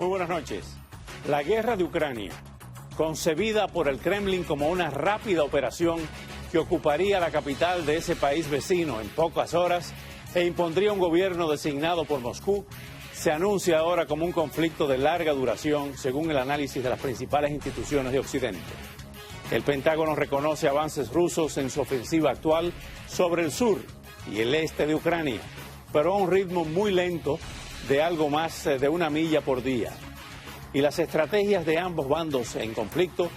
Muy buenas noches. La guerra de Ucrania, concebida por el Kremlin como una rápida operación que ocuparía la capital de ese país vecino en pocas horas e impondría un gobierno designado por Moscú, se anuncia ahora como un conflicto de larga duración, según el análisis de las principales instituciones de Occidente. El Pentágono reconoce avances rusos en su ofensiva actual sobre el sur y el este de Ucrania, pero a un ritmo muy lento de algo más de 1 milla por día. Y las estrategias de ambos bandos en conflicto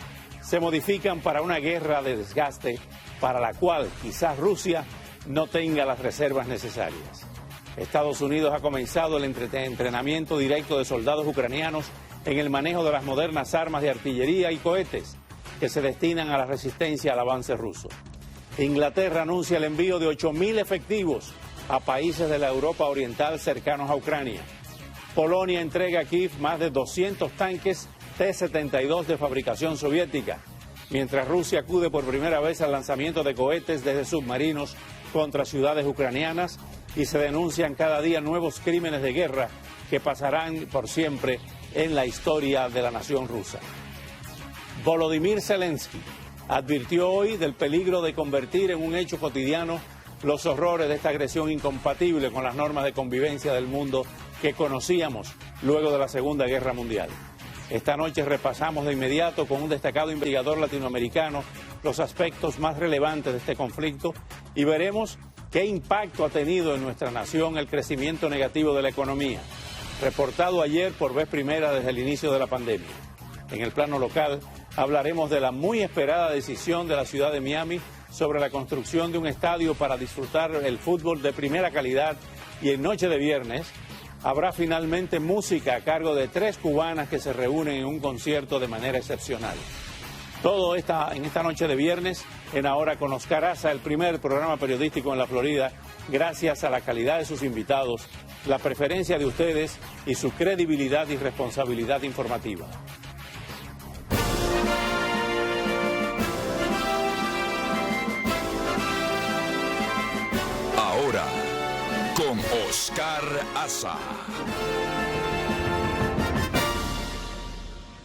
se modifican para una guerra de desgaste para la cual quizás Rusia no tenga las reservas necesarias. Estados Unidos ha comenzado el entrenamiento directo de soldados ucranianos en el manejo de las modernas armas de artillería y cohetes que se destinan a la resistencia al avance ruso. Inglaterra anuncia el envío de 8.000 efectivos a países de la Europa Oriental cercanos a Ucrania. Polonia entrega a Kiev más de 200 tanques T-72 de fabricación soviética, mientras Rusia acude por primera vez al lanzamiento de cohetes desde submarinos contra ciudades ucranianas y se denuncian cada día nuevos crímenes de guerra que pasarán por siempre en la historia de la nación rusa. Volodymyr Zelensky advirtió hoy del peligro de convertir en un hecho cotidiano los horrores de esta agresión incompatible con las normas de convivencia del mundo que conocíamos luego de la Segunda Guerra Mundial. Esta noche repasamos de inmediato con un destacado investigador latinoamericano los aspectos más relevantes de este conflicto y veremos qué impacto ha tenido en nuestra nación el crecimiento negativo de la economía, reportado ayer por vez primera desde el inicio de la pandemia. En el plano local hablaremos de la muy esperada decisión de la ciudad de Miami sobre la construcción de un estadio para disfrutar el fútbol de primera calidad y en noche de viernes habrá finalmente música a cargo de 3 cubanas que se reúnen en un concierto de manera excepcional. Todo en esta noche de viernes en Ahora con Oscar Aza, el primer programa periodístico en la Florida, gracias a la calidad de sus invitados, la preferencia de ustedes y su credibilidad y responsabilidad informativa. Ahora, con Oscar Aza.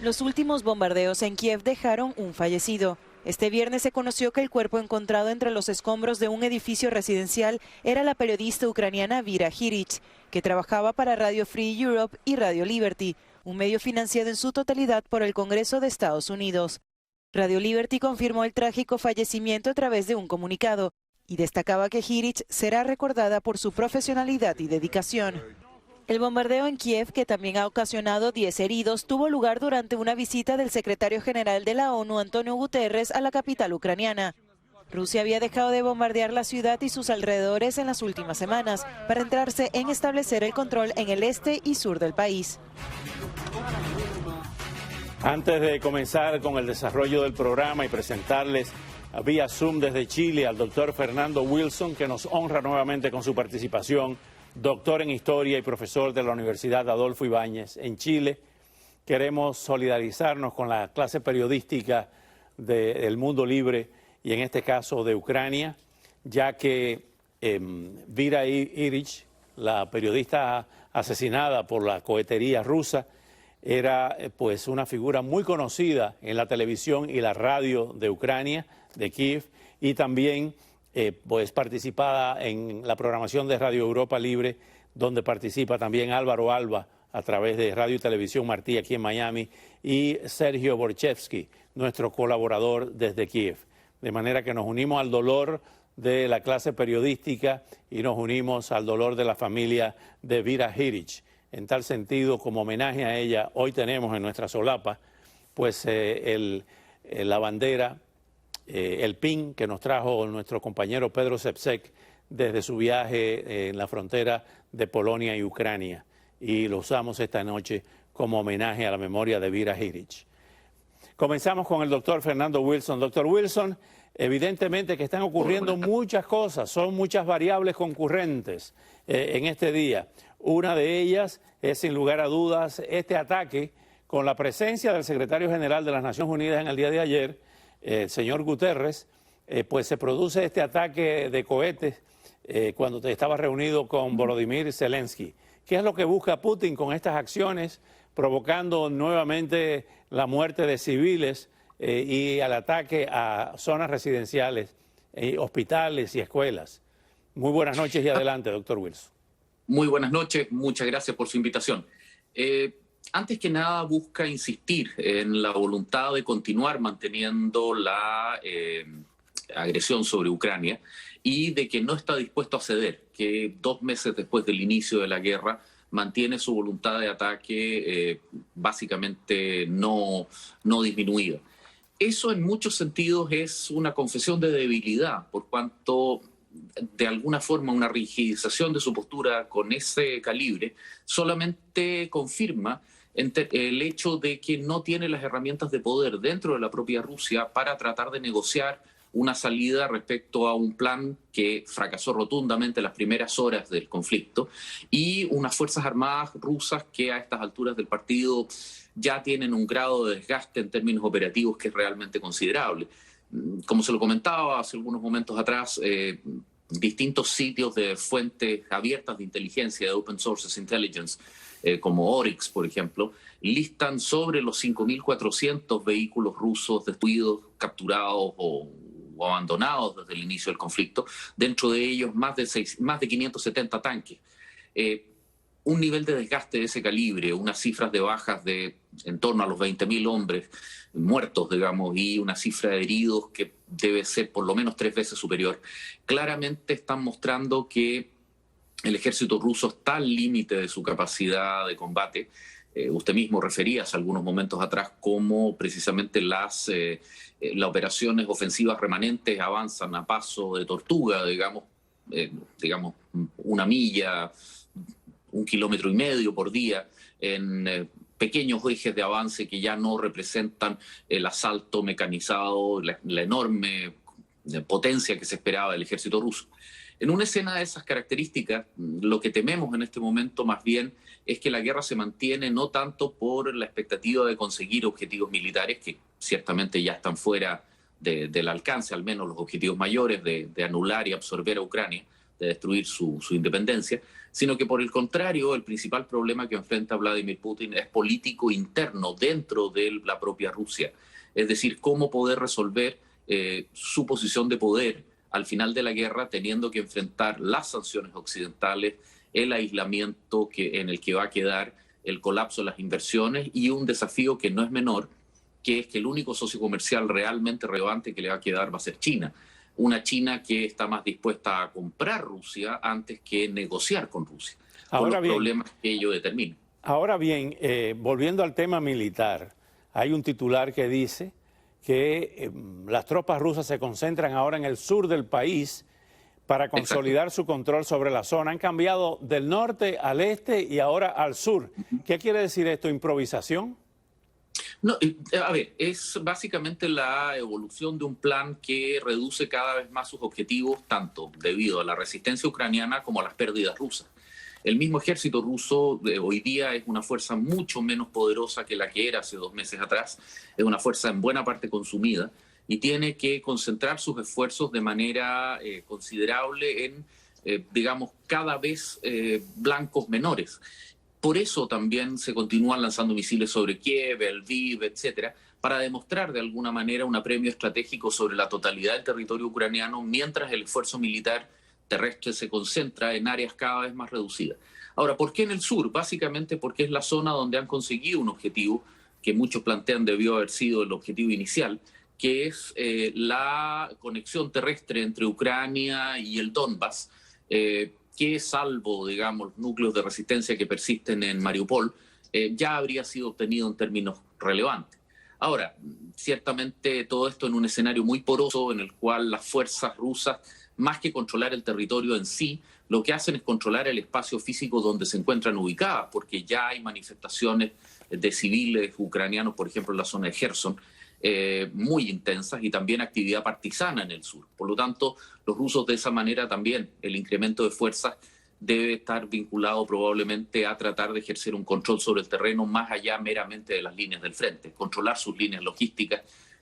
Los últimos bombardeos en Kiev dejaron un fallecido. Este viernes se conoció que el cuerpo encontrado entre los escombros de un edificio residencial era la periodista ucraniana Vera Hirich, que trabajaba para Radio Free Europe y Radio Liberty, un medio financiado en su totalidad por el Congreso de Estados Unidos. Radio Liberty confirmó el trágico fallecimiento a través de un comunicado y destacaba que Hirich será recordada por su profesionalidad y dedicación. El bombardeo en Kiev, que también ha ocasionado 10 heridos, tuvo lugar durante una visita del secretario general de la ONU, Antonio Guterres, a la capital ucraniana. Rusia había dejado de bombardear la ciudad y sus alrededores en las últimas semanas para centrarse en establecer el control en el este y sur del país. Antes de comenzar con el desarrollo del programa y presentarles vía Zoom desde Chile al doctor Fernando Wilson, que nos honra nuevamente con su participación, doctor en Historia y profesor de la Universidad Adolfo Ibáñez en Chile. Queremos solidarizarnos con la clase periodística del mundo libre y en este caso de Ucrania, ya que Vera Hirich, la periodista asesinada por la cohetería rusa, era pues una figura muy conocida en la televisión y la radio de Ucrania, de Kiev, y también pues participada en la programación de Radio Europa Libre, donde participa también Álvaro Alba a través de Radio y Televisión Martí aquí en Miami y Sergio Borchevsky, nuestro colaborador desde Kiev. De manera que nos unimos al dolor de la clase periodística y nos unimos al dolor de la familia de Vera Hirich. En tal sentido, como homenaje a ella, hoy tenemos en nuestra solapa pues la bandera, el pin que nos trajo nuestro compañero Pedro Sepsek desde su viaje en la frontera de Polonia y Ucrania. Y lo usamos esta noche como homenaje a la memoria de Vera Hirich. Comenzamos con el doctor Fernando Wilson. Doctor Wilson, evidentemente que están ocurriendo muchas cosas, son muchas variables concurrentes en este día. Una de ellas es, sin lugar a dudas, este ataque con la presencia del secretario general de las Naciones Unidas en el día de ayer, el señor Guterres, pues se produce este ataque de cohetes cuando estaba reunido con Volodymyr Zelensky, ¿Qué es lo que busca Putin con estas acciones, provocando nuevamente la muerte de civiles y el ataque a zonas residenciales, hospitales y escuelas? Muy buenas noches y adelante, doctor Wilson. Muy buenas noches, muchas gracias por su invitación. Antes que nada, busca insistir en la voluntad de continuar manteniendo la agresión sobre Ucrania y de que no está dispuesto a ceder, que 2 meses después del inicio de la guerra mantiene su voluntad de ataque básicamente no disminuida. Eso en muchos sentidos es una confesión de debilidad, por cuanto de alguna forma una rigidización de su postura con ese calibre solamente confirma el hecho de que no tiene las herramientas de poder dentro de la propia Rusia para tratar de negociar una salida respecto a un plan que fracasó rotundamente en las primeras horas del conflicto y unas fuerzas armadas rusas que a estas alturas del partido ya tienen un grado de desgaste en términos operativos que es realmente considerable. Como se lo comentaba hace algunos momentos atrás, distintos sitios de fuentes abiertas de inteligencia, de Open Sources Intelligence, como Oryx, por ejemplo, listan sobre los 5.400 vehículos rusos destruidos, capturados o abandonados desde el inicio del conflicto. Dentro de ellos, más de 570 tanques. Un nivel de desgaste de ese calibre, unas cifras de bajas de en torno a los 20.000 hombres muertos, digamos, y una cifra de heridos que debe ser por lo menos 3 veces superior, claramente están mostrando que el ejército ruso está al límite de su capacidad de combate. Usted mismo refería hace algunos momentos atrás cómo precisamente las operaciones ofensivas remanentes avanzan a paso de tortuga, digamos 1 milla, 1,5 kilómetros por día, en pequeños ejes de avance que ya no representan el asalto mecanizado, la enorme potencia que se esperaba del ejército ruso. En una escena de esas características, lo que tememos en este momento más bien es que la guerra se mantiene no tanto por la expectativa de conseguir objetivos militares, que ciertamente ya están fuera del alcance, al menos los objetivos mayores de anular y absorber a Ucrania, de destruir su independencia, sino que por el contrario, el principal problema que enfrenta Vladimir Putin es político interno dentro de la propia Rusia. Es decir, cómo poder resolver su posición de poder al final de la guerra, teniendo que enfrentar las sanciones occidentales, el aislamiento en el que va a quedar, el colapso de las inversiones y un desafío que no es menor, que es que el único socio comercial realmente relevante que le va a quedar va a ser China. Una China que está más dispuesta a comprar Rusia antes que negociar con Rusia, con los problemas que ello determina. Ahora bien, volviendo al tema militar, hay un titular que dice que las tropas rusas se concentran ahora en el sur del país para consolidar su control sobre la zona. Han cambiado del norte al este y ahora al sur. ¿Qué quiere decir esto? ¿Improvisación? No, a ver, es básicamente la evolución de un plan que reduce cada vez más sus objetivos, tanto debido a la resistencia ucraniana como a las pérdidas rusas. El mismo ejército ruso hoy día es una fuerza mucho menos poderosa que la que era hace 2 meses atrás. Es una fuerza en buena parte consumida y tiene que concentrar sus esfuerzos de manera considerable en, digamos, cada vez blancos menores. Por eso también se continúan lanzando misiles sobre Kiev, Lviv, etcétera, para demostrar de alguna manera un apremio estratégico sobre la totalidad del territorio ucraniano, mientras el esfuerzo militar terrestre se concentra en áreas cada vez más reducidas. Ahora, ¿por qué en el sur? Básicamente porque es la zona donde han conseguido un objetivo que muchos plantean debió haber sido el objetivo inicial, que es la conexión terrestre entre Ucrania y el Donbass, que salvo, digamos, núcleos de resistencia que persisten en Mariupol, ya habría sido obtenido en términos relevantes. Ahora, ciertamente todo esto en un escenario muy poroso en el cual las fuerzas rusas, más que controlar el territorio en sí, lo que hacen es controlar el espacio físico donde se encuentran ubicadas, porque ya hay manifestaciones de civiles ucranianos, por ejemplo, en la zona de Gerson, muy intensas, y también actividad partisana en el sur. Por lo tanto, los rusos de esa manera también, el incremento de fuerzas debe estar vinculado probablemente a tratar de ejercer un control sobre el terreno más allá meramente de las líneas del frente, controlar sus líneas logísticas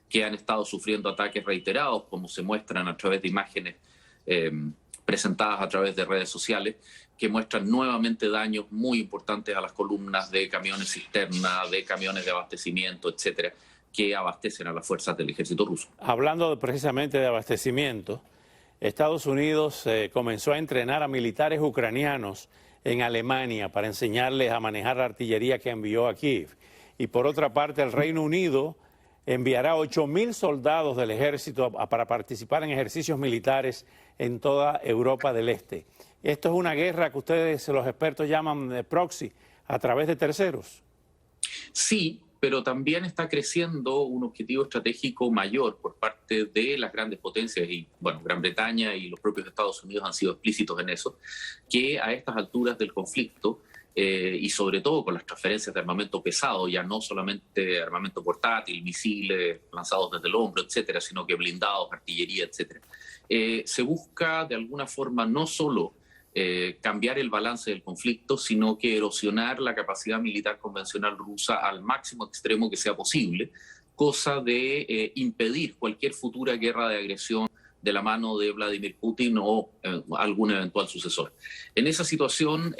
que han estado sufriendo ataques reiterados, como se muestran a través de imágenes presentadas a través de redes sociales, que muestran nuevamente daños muy importantes a las columnas de camiones cisterna, de camiones de abastecimiento, etcétera, que abastecen a las fuerzas del ejército ruso. Hablando precisamente de abastecimiento, Estados Unidos comenzó a entrenar a militares ucranianos en Alemania para enseñarles a manejar la artillería que envió a Kiev. Y por otra parte, el Reino Unido enviará 8.000 soldados del ejército para participar en ejercicios militares en toda Europa del Este. Esto es una guerra que ustedes, los expertos, llaman de proxy, a través de terceros. Sí, pero también está creciendo un objetivo estratégico mayor por parte de las grandes potencias, y bueno, Gran Bretaña y los propios Estados Unidos han sido explícitos en eso, que a estas alturas del conflicto, y sobre todo con las transferencias de armamento pesado, ya no solamente armamento portátil, misiles lanzados desde el hombro, etcétera, sino que blindados, artillería, etcétera, se busca de alguna forma no solo cambiar el balance del conflicto, sino que erosionar la capacidad militar convencional rusa al máximo extremo que sea posible, cosa de impedir cualquier futura guerra de agresión de la mano de Vladimir Putin o algún eventual sucesor. En esa situación,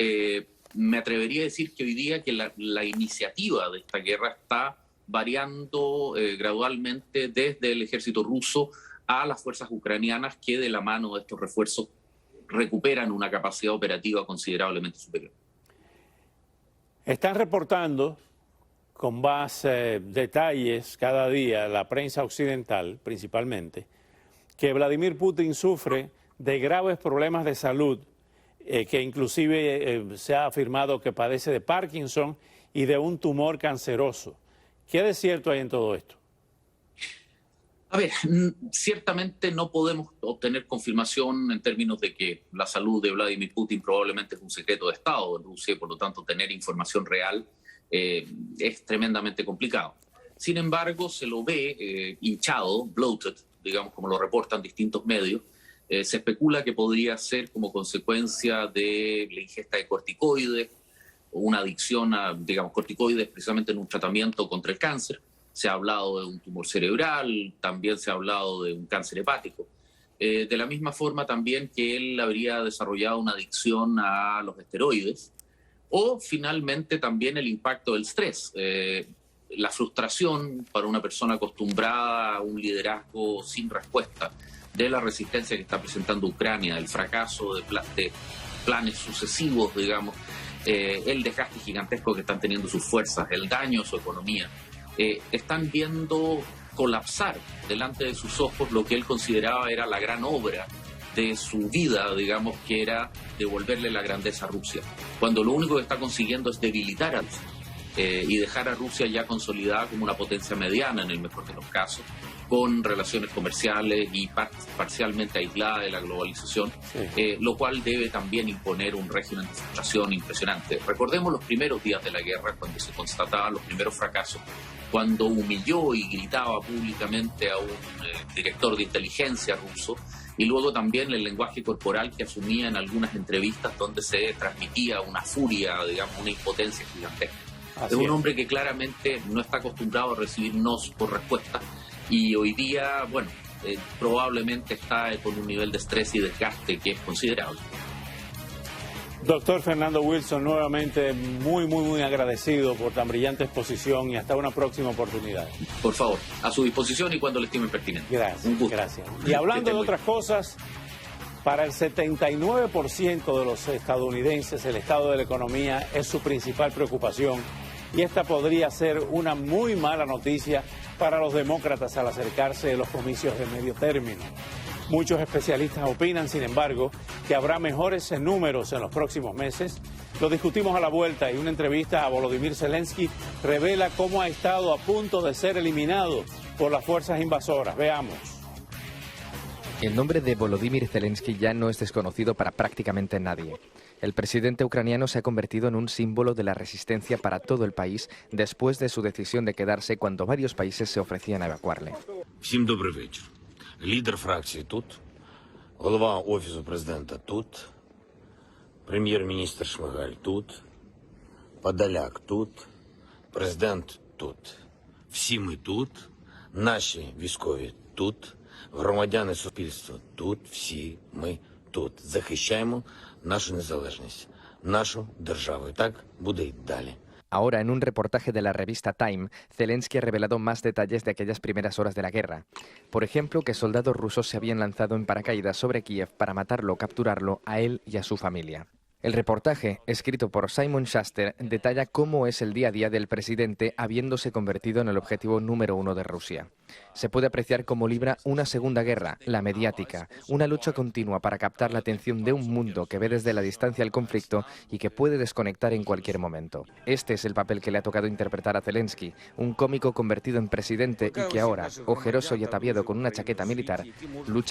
me atrevería a decir que hoy día que la iniciativa de esta guerra está variando gradualmente desde el ejército ruso a las fuerzas ucranianas, que de la mano de estos refuerzos recuperan una capacidad operativa considerablemente superior. Están reportando con más detalles cada día, la prensa occidental principalmente, que Vladimir Putin sufre de graves problemas de salud, que inclusive se ha afirmado que padece de Parkinson y de un tumor canceroso. ¿Qué de cierto hay en todo esto? A ver, ciertamente no podemos obtener confirmación en términos de que la salud de Vladimir Putin probablemente es un secreto de Estado en Rusia, y por lo tanto tener información real es tremendamente complicado. Sin embargo, se lo ve hinchado, bloated, digamos, como lo reportan distintos medios. Se especula que podría ser como consecuencia de la ingesta de corticoides o una adicción a, digamos, corticoides precisamente en un tratamiento contra el cáncer. Se ha hablado de un tumor cerebral, también se ha hablado de un cáncer hepático. De la misma forma también que él habría desarrollado una adicción a los esteroides, o finalmente también el impacto del estrés. La frustración para una persona acostumbrada a un liderazgo sin respuesta, de la resistencia que está presentando Ucrania, el fracaso de planes sucesivos, digamos, el desgaste gigantesco que están teniendo sus fuerzas, el daño a su economía. Están viendo colapsar delante de sus ojos lo que él consideraba era la gran obra de su vida, digamos, que era devolverle la grandeza a Rusia, cuando lo único que está consiguiendo es debilitar a Rusia y dejar a Rusia ya consolidada como una potencia mediana en el mejor de los casos, con relaciones comerciales y parcialmente aislada de la globalización, lo cual debe también imponer un régimen de frustración impresionante. Recordemos los primeros días de la guerra, cuando se constataban los primeros fracasos, cuando humilló y gritaba públicamente a un director de inteligencia ruso, y luego también el lenguaje corporal que asumía en algunas entrevistas donde se transmitía una furia, digamos, una impotencia gigantesca. Es un hombre que claramente no está acostumbrado a recibir nos por respuesta, y hoy día, bueno, probablemente está con un nivel de estrés y desgaste que es considerable. Doctor Fernando Wilson, nuevamente muy agradecido por tan brillante exposición, y hasta una próxima oportunidad. Por favor, a su disposición y cuando le estimen pertinente. Gracias, un gusto. Gracias. Y hablando de otras cosas, para el 79% de los estadounidenses el estado de la economía es su principal preocupación, y esta podría ser una muy mala noticia para los demócratas al acercarse de los comicios de medio término. Muchos especialistas opinan, sin embargo, que habrá mejores números en los próximos meses. Lo discutimos a la vuelta, y una entrevista a Volodymyr Zelensky revela cómo ha estado a punto de ser eliminado por las fuerzas invasoras. Veamos. El nombre de Volodymyr Zelensky ya no es desconocido para prácticamente nadie. El presidente ucraniano se ha convertido en un símbolo de la resistencia para todo el país después de su decisión de quedarse cuando varios países se ofrecían a evacuarle. Всім добрий вечір. Лідер фракції тут, голова Офісу президента тут, прем'єр-міністр Шмигаль тут, Подоляк тут, президент тут. Всі ми тут, наші військові тут, громадяни суспільства тут, всі ми тут. Захищаємо нашу незалежність, нашу державу. І так буде й далі. Ahora, en un reportaje de la revista Time, Zelensky ha revelado más detalles de aquellas primeras horas de la guerra. Por ejemplo, que soldados rusos se habían lanzado en paracaídas sobre Kiev para matarlo o capturarlo a él y a su familia. El reportaje, escrito por Simon Schuster, detalla cómo es el día a día del presidente habiéndose convertido en el objetivo número 1 de Rusia. Se puede apreciar cómo libra una segunda guerra, la mediática, una lucha continua para captar la atención de un mundo que ve desde la distancia el conflicto y que puede desconectar en cualquier momento. Este es el papel que le ha tocado interpretar a Zelensky, un cómico convertido en presidente y que ahora, ojeroso y ataviado con una chaqueta militar, lucha